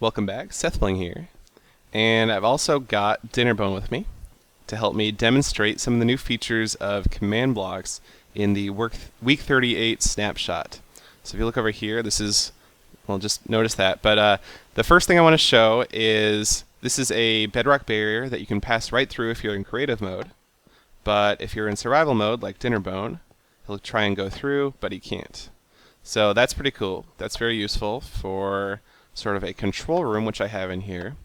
Welcome back, Sethbling here, and I've also got Dinnerbone with me to help me demonstrate some of the new features of command blocks in the Week 38 snapshot. So if you look over here, this is, well, just notice that, but the first thing I want to show is this is a bedrock barrier that you can pass right through if you're in creative mode, but if you're in survival mode, like Dinnerbone, he'll try and go through, but he can't. So that's pretty cool. That's very useful for sort of a control room, which I have in here.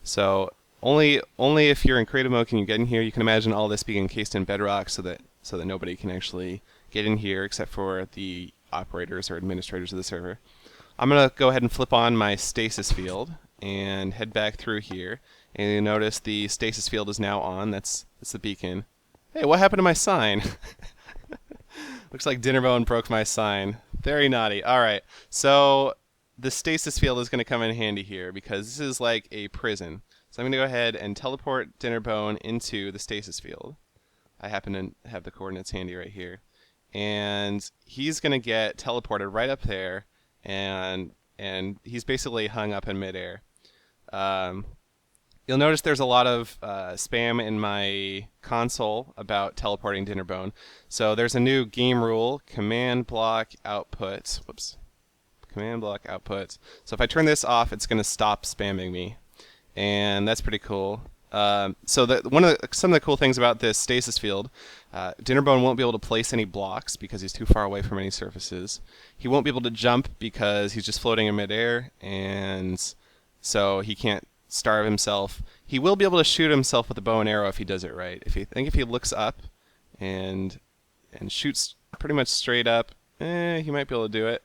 So only if you're in creative mode can you get in here. You can imagine all this being encased in bedrock so that nobody can actually get in here except for the operators or administrators of the server. I'm gonna go ahead and flip on my stasis field and head back through here, and you notice the stasis field is now on. That's the beacon. Hey, what happened to my sign? Looks like Dinnerbone broke my sign. Very naughty. Alright, so the stasis field is going to come in handy here because this is like a prison. So I'm going to go ahead and teleport Dinnerbone into the stasis field. I happen to have the coordinates handy right here. And he's going to get teleported right up there, and he's basically hung up in midair. You'll notice there's a lot of spam in my console about teleporting Dinnerbone. So there's a new game rule, command block output. Whoops. Command block output. So if I turn this off, it's going to stop spamming me, and that's pretty cool. So some of the cool things about this stasis field, Dinnerbone won't be able to place any blocks because he's too far away from any surfaces. He won't be able to jump because he's just floating in midair, and so he can't starve himself. He will be able to shoot himself with a bow and arrow if he does it right. If he looks up and shoots pretty much straight up, he might be able to do it.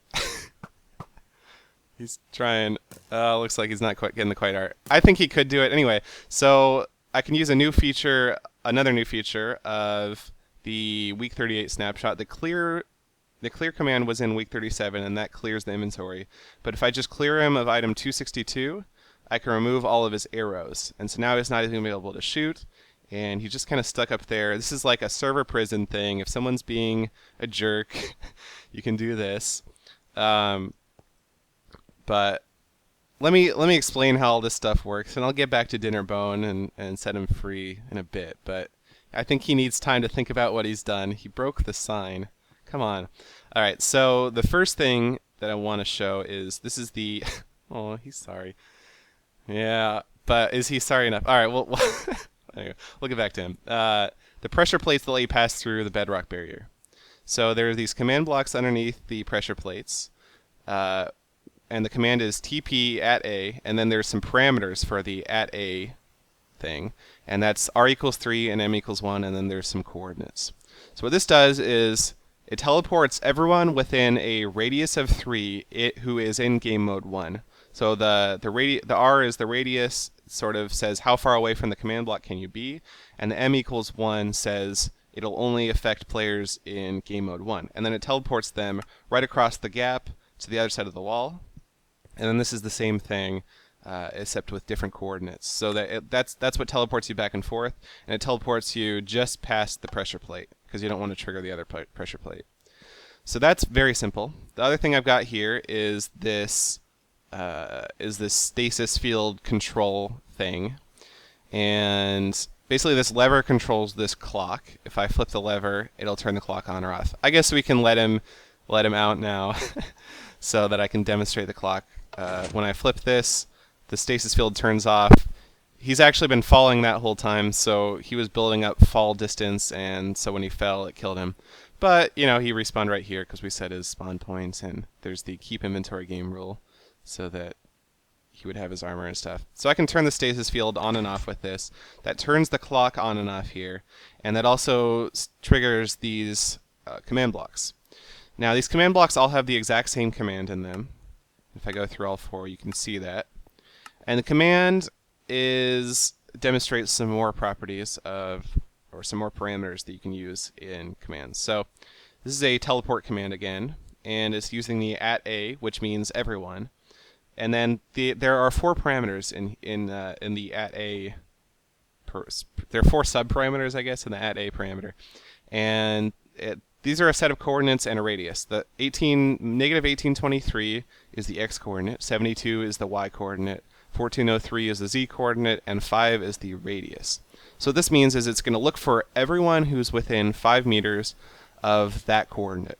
He's trying. Looks like he's not quite getting the quite art. I think he could do it anyway. So I can use a new feature, another new feature of the Week 38 snapshot. The clear command was in Week 37, and that clears the inventory. But if I just clear him of item 262, I can remove all of his arrows. And so now he's not even going to be able to shoot, and he's just kind of stuck up there. This is like a server prison thing. If someone's being a jerk, you can do this. But let me explain how all this stuff works, and I'll get back to Dinnerbone and set him free in a bit. But I think he needs time to think about what he's done. He broke the sign. Come on. All right, so the first thing that I want to show is this is the... oh, he's sorry. Yeah, but is he sorry enough? All right, well, anyway, we'll get back to him. The pressure plates that let you pass through the bedrock barrier. So there are these command blocks underneath the pressure plates. And the command is TP at A, and then there's some parameters for the at A thing, and that's R equals 3 and M equals 1, and then there's some coordinates. So what this does is it teleports everyone within a radius of 3 who is in game mode 1. So the R is the radius, sort of says how far away from the command block can you be, and the M equals 1 says it'll only affect players in game mode 1. And then it teleports them right across the gap to the other side of the wall. And then this is the same thing, except with different coordinates. So that's what teleports you back and forth, and it teleports you just past the pressure plate because you don't want to trigger the other pressure plate. So that's very simple. The other thing I've got here is this stasis field control thing, and basically this lever controls this clock. If I flip the lever, it'll turn the clock on or off. I guess we can let him out now, so that I can demonstrate the clock. When I flip this, the stasis field turns off. He's actually been falling that whole time, so he was building up fall distance, and so when he fell, it killed him. But, you know, he respawned right here because we set his spawn points, and there's the keep inventory game rule, so that he would have his armor and stuff. So I can turn the stasis field on and off with this. That turns the clock on and off here, and that also triggers these command blocks. Now, these command blocks all have the exact same command in them. If I go through all 4, you can see that. And the command demonstrates some more properties or some more parameters that you can use in commands. So this is a teleport command again, and it's using the at A, which means everyone. And then there are 4 parameters in the at A. There are 4 subparameters, I guess, in the at A parameter. And these are a set of coordinates and a radius. The negative 1823 is the x-coordinate, 72 is the y-coordinate, 1403 is the z-coordinate, and 5 is the radius. So what this means is it's going to look for everyone who's within 5 meters of that coordinate.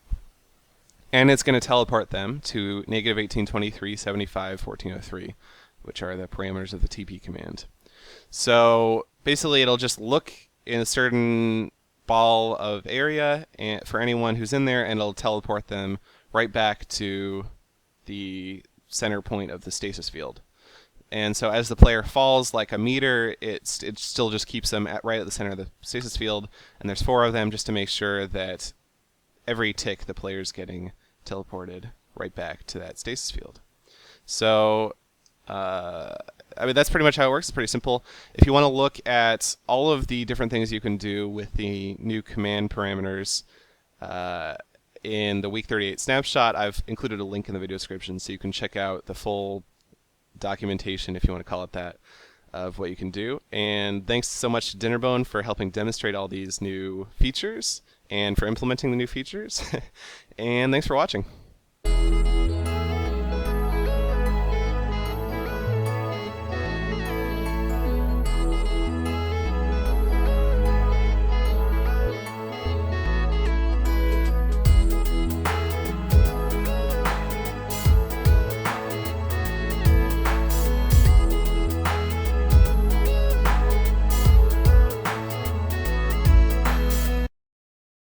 And it's going to teleport them to negative 1823, 75, 1403, which are the parameters of the TP command. So basically it'll just look in a certain ball of area and for anyone who's in there, and it'll teleport them right back to the center point of the stasis field. And so as the player falls like a meter, it still just keeps them right at the center of the stasis field, and there's 4 of them just to make sure that every tick the player's getting teleported right back to that stasis field. So I mean, that's pretty much how it works. It's pretty simple. If you want to look at all of the different things you can do with the new command parameters in the Week 38 snapshot, I've included a link in the video description so you can check out the full documentation, if you want to call it that, of what you can do. And thanks so much to Dinnerbone for helping demonstrate all these new features and for implementing the new features. And thanks for watching.